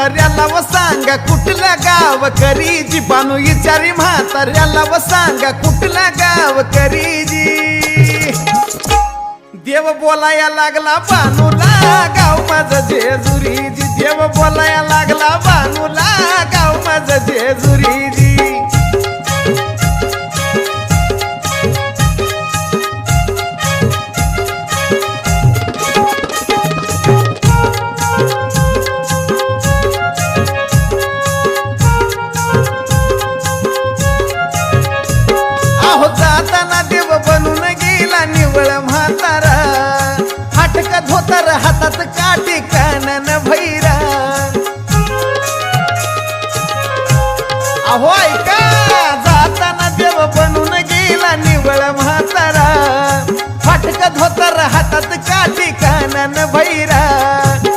म्हाताऱ्याला व सांगा कुठलं गाव करीजी बानू विचारी म्हाताऱ्याला व सांगा कुठलं गाव करीजी देव बोलाया लागला बानूला गाव माझं जेजुरीजी देव बोलाया लागला बानूला गाव माझं जेजुरीजी जाताना देव बनून गेला निवळ म्हातारा फाटक धोतर हातात काठी कानन भैरा अहो ऐका जाताना देव बनून गेला निवळ म्हातारा फाटक धोतर हातात काठी कानन भैरा